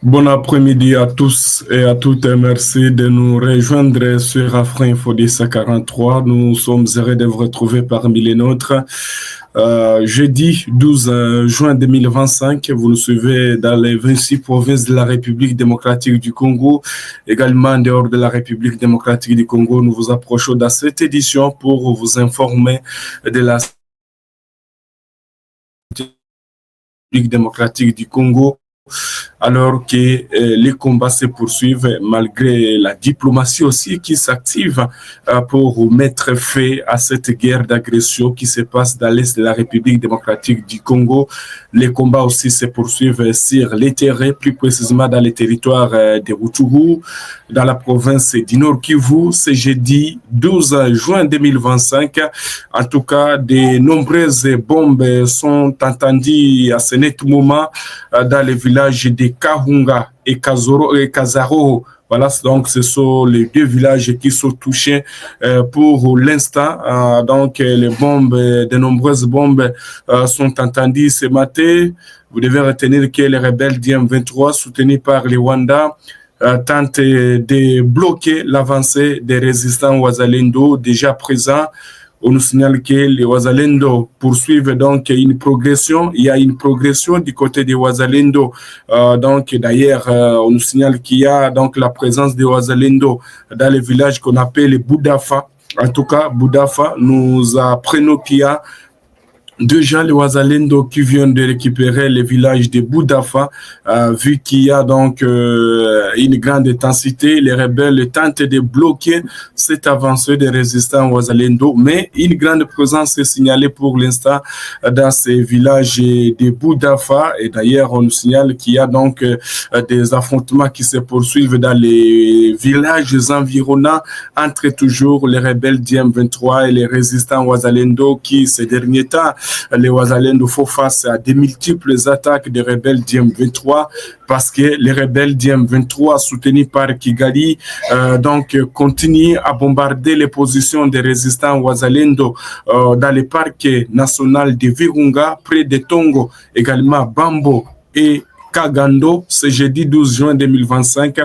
Bon après-midi à tous et à toutes. Merci de nous rejoindre sur Afra Info 1043. Nous sommes heureux de vous retrouver parmi les nôtres. Jeudi 12 juin 2025, vous nous suivez dans les 26 provinces de la République démocratique du Congo, également en dehors de la République démocratique du Congo. Nous vous approchons dans cette édition pour vous informer de la République démocratique du Congo, alors que les combats se poursuivent malgré la diplomatie aussi qui s'active pour mettre fin à cette guerre d'agression qui se passe dans l'est de la République démocratique du Congo. Les combats aussi se poursuivent sur les terrains, plus précisément dans les territoires de Rutshuru, dans la province du Nord Kivu. C'est jeudi 12 juin 2025. En tout cas, de nombreuses bombes sont entendues à ce net moment dans les villages de Kahunga et Kazaro. Voilà, donc ce sont les deux villages qui sont touchés pour l'instant. Donc les bombes, de nombreuses bombes sont entendues ce matin. Vous devez retenir que les rebelles d'M23 soutenus par les Rwandais tentent de bloquer l'avancée des résistants Wazalendo déjà présents. On nous signale que les Wazalendo poursuivent donc une progression. Il y a une progression du côté des Wazalendo. Donc d'ailleurs, on nous signale qu'il y a donc la présence des Wazalendo dans les villages qu'on appelle les Boudafa. En tout cas, Boudafa, nous apprenons qu'il y a déjà les Wazalendo qui viennent de récupérer les villages de Boudafa, vu qu'il y a donc une grande intensité, les rebelles tentent de bloquer cette avancée des résistants Wazalendo, mais une grande présence est signalée pour l'instant dans ces villages de Boudafa, et d'ailleurs on nous signale qu'il y a donc des affrontements qui se poursuivent dans les villages environnants entre toujours les rebelles d'M23 et les résistants Wazalendo qui ces derniers temps les Wazalendo font face à des multiples attaques des rebelles d'M23 parce que les rebelles d'M23 soutenus par Kigali donc continuent à bombarder les positions des résistants Wazalendo dans le parc national de Virunga, près de Tongo, également Bambo et Kagando, ce jeudi 12 juin 2025.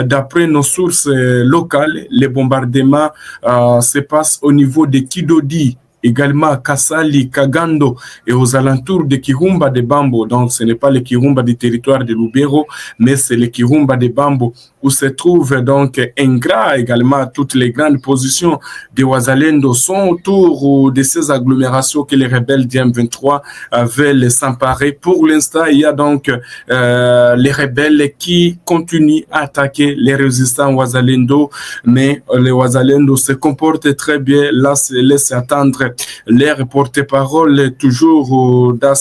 D'après nos sources locales, les bombardements se passent au niveau de Kidodi, également Kasali, Kagando et aux alentours de Kirumba de Bambo. Donc ce n'est pas le Kirumba du territoire de Lubero, mais c'est le Kirumba de Bambo où se trouve donc Ingra, également toutes les grandes positions de Wazalendo sont autour de ces agglomérations que les rebelles d'M23 veulent s'emparer. Pour l'instant, il y a donc les rebelles qui continuent à attaquer les résistants Wazalendo, mais les Wazalendo se comportent très bien. Là, se laisse attendre leur porte-parole toujours dans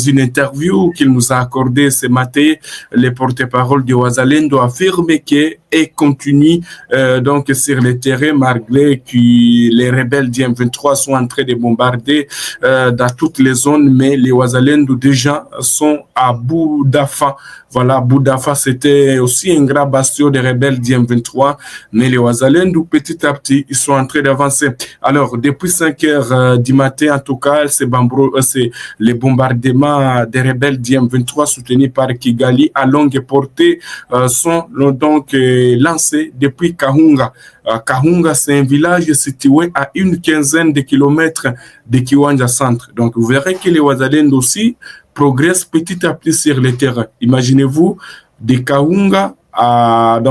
une interview qu'il nous a accordée ce matin. Les porte-parole de Wazalendo affirment qu'elle continue donc sur le terrain malgré que les rebelles d'M23 sont en train de bombarder dans toutes les zones, mais les Wazalendo déjà sont à Boudafa. Voilà, Boudafa, c'était aussi un grand bastion des rebelles d'M23, mais les Wazalendo, petit à petit, ils sont en train d'avancer. Alors, depuis 5 heures du matin, en tout cas, c'est les bombardements des rebelles d'M23 soutenus par Kigali à longue portée sont donc lancés depuis Kahunga. Kahunga, c'est un village situé à une quinzaine de kilomètres de Kiwanja Centre. Donc, vous verrez que les Wazalendo aussi progressent petit à petit sur le terrain. Imaginez-vous, de Kahunga à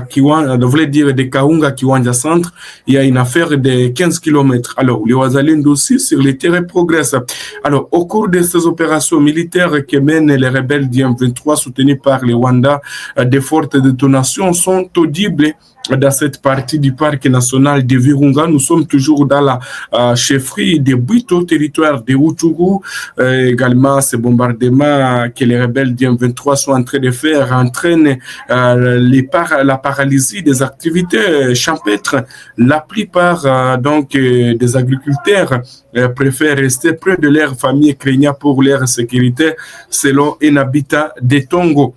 Kiwanja, je voulais dire de Kahunga à Kiwanja Centre, il y a une affaire de 15 kilomètres. Alors, les Wazalendo aussi sur le terrain progressent. Alors, au cours de ces opérations militaires que mènent les rebelles d'M23 soutenus par les Rwandais, des fortes détonations sont audibles dans cette partie du parc national de Virunga. Nous sommes toujours dans la chefferie de Bwito, territoire de Rutshuru. Également, ces bombardements que les rebelles d'M23 sont en train de faire entraînent la paralysie des activités champêtres. La plupart des agriculteurs préfèrent rester près de leur famille craignant pour leur sécurité, selon un habitat de Tongo.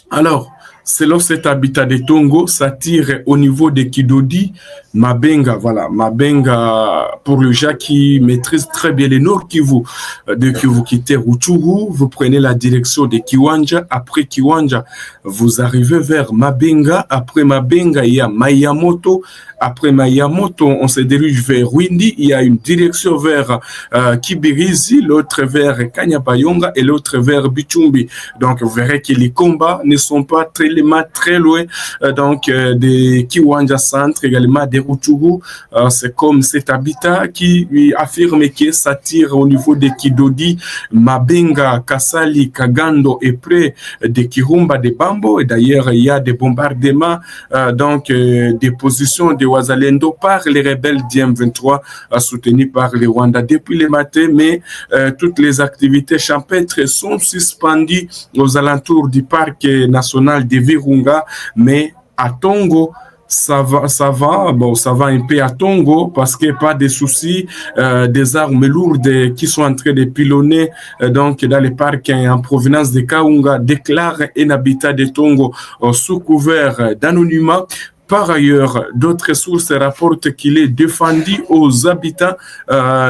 Alors, Selon cet habitat des Tongo, ça tire au niveau de Kidodi, Mabenga, voilà, Mabenga, pour le gens qui maîtrise très bien le Nord Kivu. De que vous quittez Rutshuru, vous prenez la direction de Kiwanja. Après Kiwanja, vous arrivez vers Mabenga. Après Mabenga, il y a Mayamoto. Après Mayamoto, on se dirige vers Windi. Il y a une direction vers Kibirizi, l'autre vers Kanyabayonga et l'autre vers Bichumbi. Donc, vous verrez que les combats ne sont pas très loin de Kiwanja Centre, également des Rutshuru. C'est comme cet habitat qui affirme que ça tire au niveau de Kidodi, Mabenga, Kasali, Kagando et près de Kirumba, de Bambo. Et d'ailleurs, il y a des bombardements, des positions de Wazalendo par les rebelles d'M23 soutenus par le Rwanda depuis le matin, mais toutes les activités champêtres sont suspendues aux alentours du parc national de Virunga, mais à Tongo, ça va un peu à Tongo parce qu'il n'y a pas de soucis des armes lourdes qui sont en train de pilonner dans les parcs en provenance de Kaunga, déclare un habitat de Tongo sous couvert d'anonymat. Par ailleurs, d'autres sources rapportent qu'il est défendu aux habitants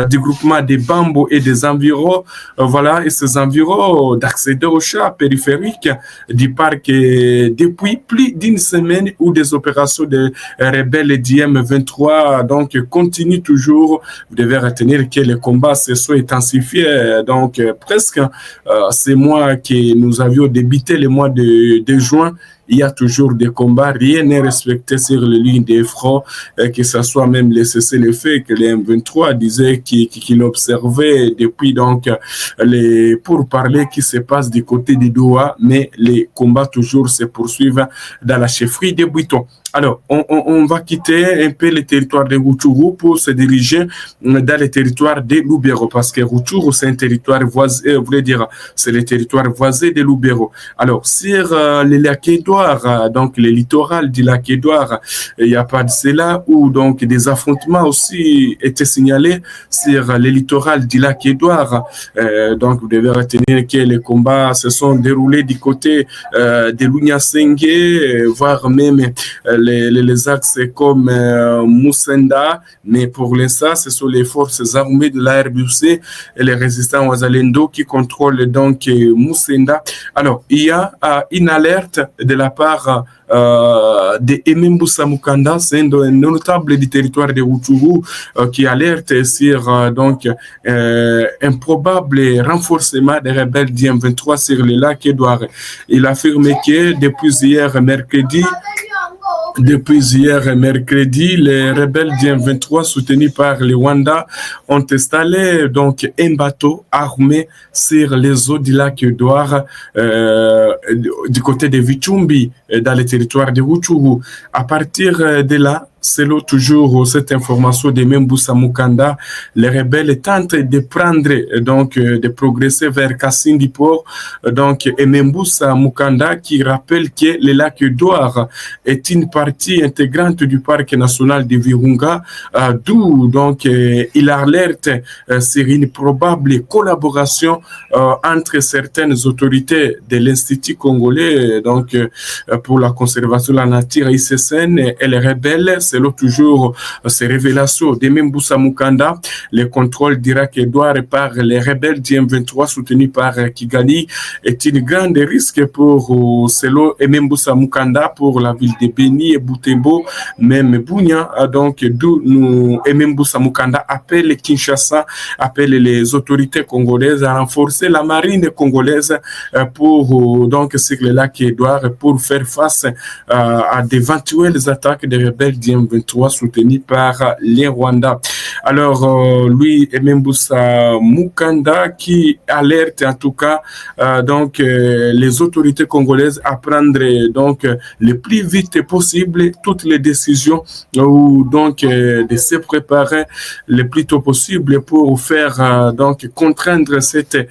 du groupement des Bambo et des environs, et ces environs d'accéder aux champs périphériques du parc depuis plus d'une semaine où des opérations de rebelles d'IM23 continuent toujours. Vous devez retenir que les combats se sont intensifiés, presque ces mois que nous avions débuté le mois de juin. Il y a toujours des combats, rien n'est respecté sur les lignes des fronts, que ce soit même les cessez-le-feu que les M23 disaient qu'il observait depuis les pourparlers qui se passent du côté de Doha, mais les combats toujours se poursuivent dans la chefferie de Buito. Alors, on va quitter un peu le territoire de Rutshuru pour se diriger dans le territoire de Lubero, parce que Rutshuru, c'est un territoire voisin, c'est le territoire voisin de Lubero. Alors, sur le lac Édouard, le littoral du lac Édouard, il n'y a pas de cela, où des affrontements aussi étaient signalés sur le littoral du lac Édouard. Vous devez retenir que les combats se sont déroulés du côté de Lunyasenge, voire même les axes comme Musenda, mais pour l'instant, ce sont les forces armées de la RDC et les résistants Wazalendo qui contrôlent Musenda. Alors, il y a une alerte de la part de Emembusa Mukanda, c'est un notable du territoire de Rutshuru qui alerte sur un probable renforcement des rebelles d'IM23 sur le lac Édouard. Il affirme que depuis hier mercredi, les rebelles d'IM23 soutenus par le Rwanda ont installé un bateau armé sur les eaux du lac Édouard du côté de Vichumbi dans le territoire de Rutshuru. À partir de là, selon toujours cette information de Emembusa Mukanda, les rebelles tentent de prendre, de progresser vers Kasindi Port. Emembusa Mukanda qui rappelle que le lac Édouard est une partie intégrante du parc national de Virunga, d'où il alerte sur une probable collaboration entre certaines autorités de l'Institut congolais pour la conservation de la nature ICCN et les rebelles. Selon toujours ces révélations de Emembusa Mukanda, le contrôle d'Irak Édouard par les rebelles d'IM23 soutenus par Kigali est une grande risque pour, selon Emembusa Mukanda, pour la ville de Beni et Butembo, même Bunia. D'où Emembusa Mukanda appelle Kinshasa, appelle les autorités congolaises à renforcer la marine congolaise pour sur le lac Édouard pour faire face à d'éventuelles attaques des rebelles d'IM23 soutenus par les Rwandais. Alors, lui, Emembusa Mukanda qui alerte en tout cas les autorités congolaises à prendre le plus vite possible toutes les décisions ou de se préparer le plus tôt possible pour faire contraindre cette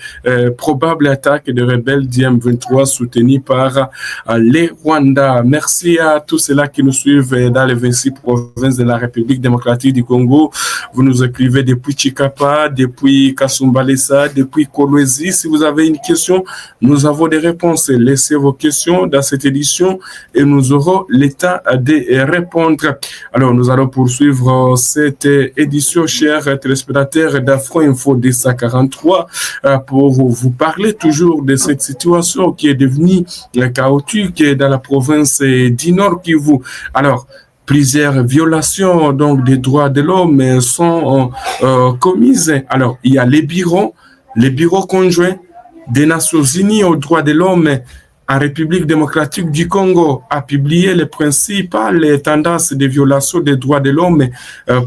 probable attaque de rebelles d'IM23 soutenus par les Rwandais. Merci à tous ceux-là qui nous suivent dans les 26 provinces de la République démocratique du Congo. Vous nous écrivez depuis Chikapa, depuis Kasumbalesa, depuis Kolwezi. Si vous avez une question, nous avons des réponses. Laissez vos questions dans cette édition et nous aurons le temps de répondre. Alors, nous allons poursuivre cette édition, chers téléspectateurs d'Afro Info DC43, pour vous parler toujours de cette situation qui est devenue chaotique dans la province du Nord Kivu. Alors, plusieurs violations donc des droits de l'homme sont commises. Alors, il y a les bureaux conjoints des Nations Unies aux droits de l'homme en République démocratique du Congo a publié les principales tendances de violation des droits de l'homme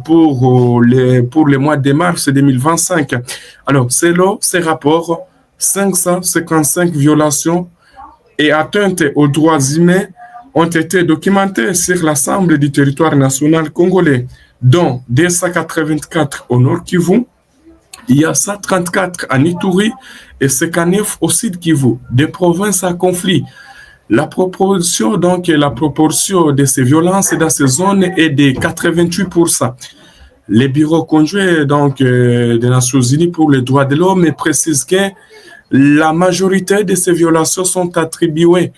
pour le mois de mars 2025. Alors, selon ces rapports, 555 violations et atteintes aux droits humains ont été documentées sur l'ensemble du territoire national congolais, dont 284 au Nord Kivu, il y a 134 à Ituri et 59 au Sud Kivu, des provinces à conflit. La proportion de ces violences dans ces zones est de 88%. Les bureaux conjoints des Nations Unies pour les droits de l'homme précisent que la majorité de ces violations sont attribuées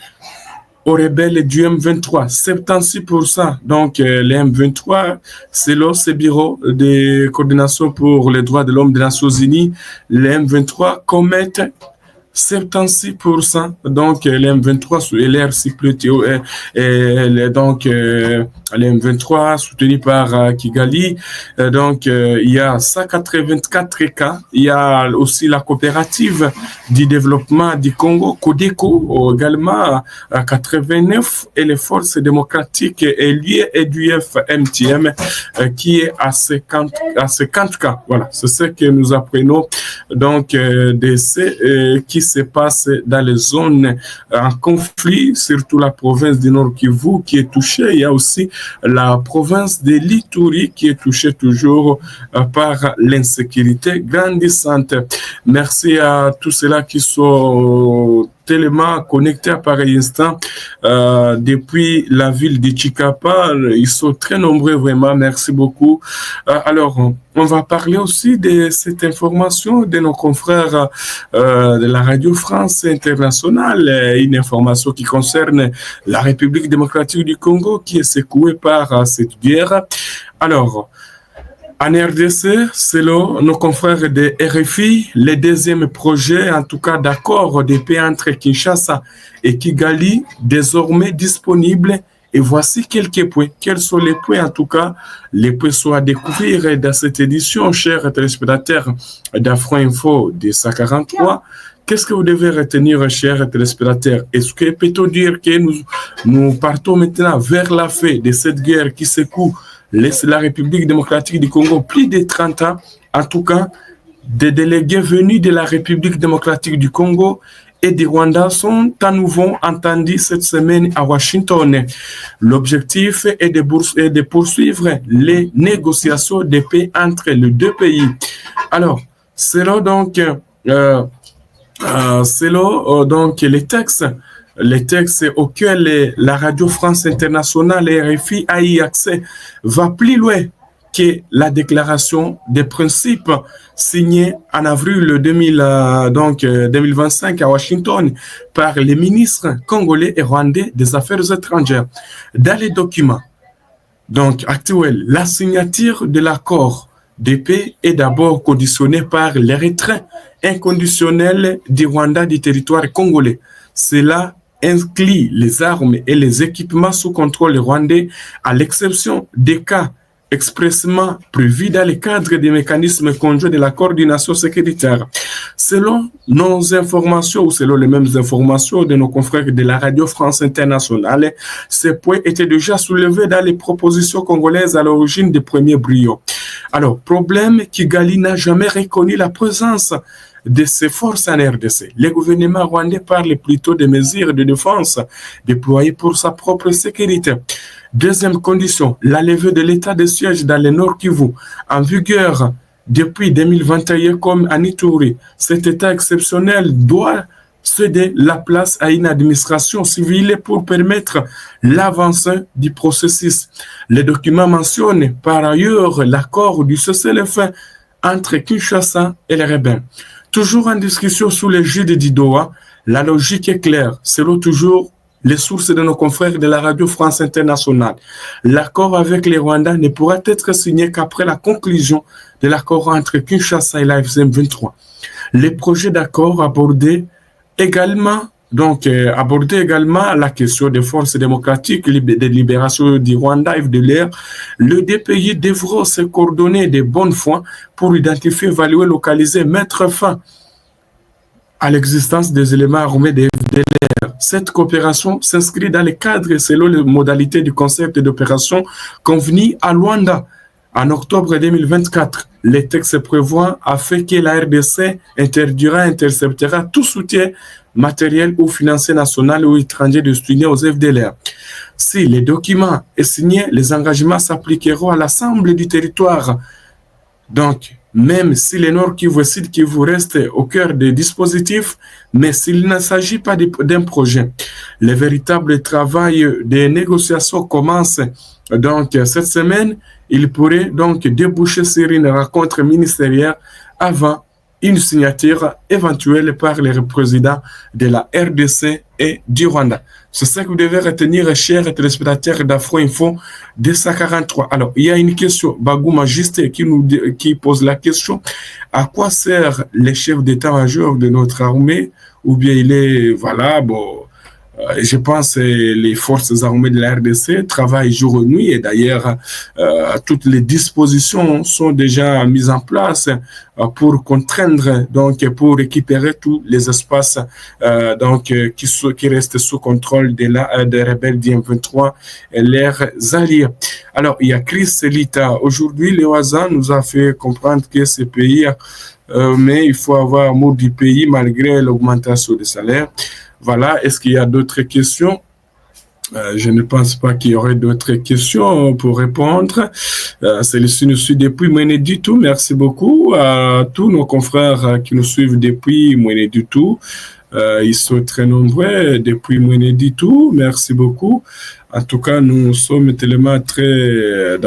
aux rebelles du M23, 76%. Donc, les M23, selon ces bureaux de coordination pour les droits de l'homme des Nations Unies, les M23 commettent 76%, donc les M23 et l'air donc les M23 soutenus par Kigali, donc il y a 184 cas. Il y a aussi la coopérative du développement du Congo, Codeco, également à 89, et les forces démocratiques liées et du FMTM qui est à 50 cas. Voilà, c'est ce que nous apprenons donc de ce qui se passe dans les zones en conflit, surtout la province du Nord Kivu qui est touchée. Il y a aussi la province de l'Ituri qui est touchée toujours par l'insécurité grandissante. Merci à tous ceux-là qui sont tellement connectés à pareil instant depuis la ville de Chikapa. Ils sont très nombreux, vraiment. Merci beaucoup. Alors, on va parler aussi de cette information de nos confrères de la Radio France Internationale, une information qui concerne la République démocratique du Congo qui est secouée par cette guerre. Alors, en RDC, selon nos confrères de RFI, le deuxième projet, en tout cas d'accord de paix entre Kinshasa et Kigali, désormais disponible. Et voici quelques points. Quels sont les points, en tout cas, les points sont à découvrir dans cette édition, chers téléspectateurs d'Afro Info de 143. Qu'est-ce que vous devez retenir, chers téléspectateurs? Est-ce que peut-on dire que nous partons maintenant vers la fin de cette guerre qui secoue la République démocratique du Congo plus de 30 ans? En tout cas, des délégués venus de la République démocratique du Congo et du Rwanda sont à nouveau entendus cette semaine à Washington. L'objectif est de poursuivre les négociations de paix entre les deux pays. Alors, selon les textes auxquels la Radio France Internationale et RFI a eu accès va plus loin que la déclaration des principes signée en avril 2025 à Washington par les ministres congolais et rwandais des Affaires étrangères. Dans les documents actuels, la signature de l'accord de paix est d'abord conditionnée par le retrait inconditionnel du Rwanda du territoire congolais. Cela inclut les armes et les équipements sous contrôle rwandais, à l'exception des cas expressément prévus dans le cadre des mécanismes conjoints de la coordination sécuritaire. Selon nos informations, ou selon les mêmes informations de nos confrères de la Radio France Internationale, ces points étaient déjà soulevés dans les propositions congolaises à l'origine des premiers brio. Alors, problème, Kigali n'a jamais reconnu la présence de ces forces en RDC. Le gouvernement rwandais parle plutôt des mesures de défense déployées pour sa propre sécurité. Deuxième condition, la levée de l'état de siège dans le Nord Kivu, en vigueur depuis 2021 comme en Ituri. Cet état exceptionnel doit céder la place à une administration civile pour permettre l'avancée du processus. Le document mentionne par ailleurs l'accord du cessez-le-feu entre Kinshasa et les rebelles. Toujours en discussion sous l'égide du Doha, la logique est claire, selon toujours les sources de nos confrères de la Radio France Internationale. L'accord avec les Rwandais ne pourra être signé qu'après la conclusion de l'accord entre Kinshasa et la FCM23. Les projets d'accord abordaient également la question des forces démocratiques de libération du Rwanda, FDLR. Les deux pays devront se coordonner de bonne foi pour identifier, évaluer, localiser, mettre fin à l'existence des éléments armés des FDLR. Cette coopération s'inscrit dans le cadre et selon les modalités du concept d'opération convenu à Luanda en octobre 2024. Les textes prévoient afin que la RDC interdira, interceptera tout soutien matériel ou financier national ou étranger destiné aux FDLR. Si le document est signé, les engagements s'appliqueront à l'ensemble du territoire. Donc, même si le Nord Kivu et Sud Kivu restent au cœur des dispositifs, mais s'il ne s'agit pas d'un projet, le véritable travail des négociations commence donc cette semaine. Il pourrait donc déboucher sur une rencontre ministérielle avant une signature éventuelle par les présidents de la RDC et du Rwanda. C'est ça que vous devez retenir, chers téléspectateurs d'Afro Info 243. Alors, il y a une question, Bagouma Juste, qui pose la question, à quoi sert le chef d'état-major de notre armée? Ou bien il est, voilà, bon, je pense que les forces armées de la RDC travaillent jour et nuit et d'ailleurs toutes les dispositions sont déjà mises en place pour contraindre, donc pour récupérer tous les espaces qui restent sous contrôle des rebelles du M23 et leurs alliés. Alors, il y a Chris Lita. Aujourd'hui, le Oaza nous a fait comprendre que ce pays, mais il faut avoir amour du pays malgré l'augmentation des salaires. Voilà, est-ce qu'il y a d'autres questions? Je ne pense pas qu'il y aurait d'autres questions pour répondre. Celle-ci nous suit depuis Mweneditu. Merci beaucoup à tous nos confrères qui nous suivent depuis Mweneditu. Ils sont très nombreux depuis Mweneditu. Merci beaucoup. En tout cas, nous sommes tellement très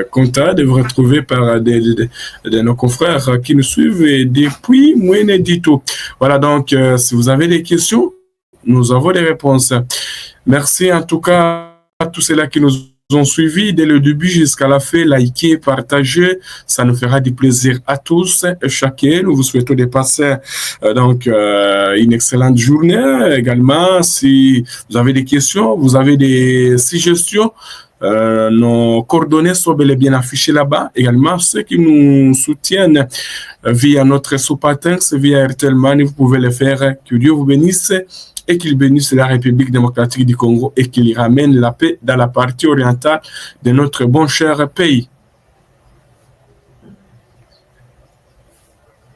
contents de vous retrouver par de nos confrères qui nous suivent depuis Mweneditu. Voilà, donc, si vous avez des questions, nous avons des réponses. Merci en tout cas à tous ceux-là qui nous ont suivis dès le début jusqu'à la fin. Likez, partagez, ça nous fera du plaisir à tous et chacun. Nous vous souhaitons de passer une excellente journée. Également, si vous avez des questions, vous avez des suggestions, nos coordonnées sont bel et bien affichées là-bas. Également, ceux qui nous soutiennent via notre Sopatex, via Airtel Money, vous pouvez le faire. Que Dieu vous bénisse et qu'il bénisse la République démocratique du Congo et qu'il ramène la paix dans la partie orientale de notre bon cher pays.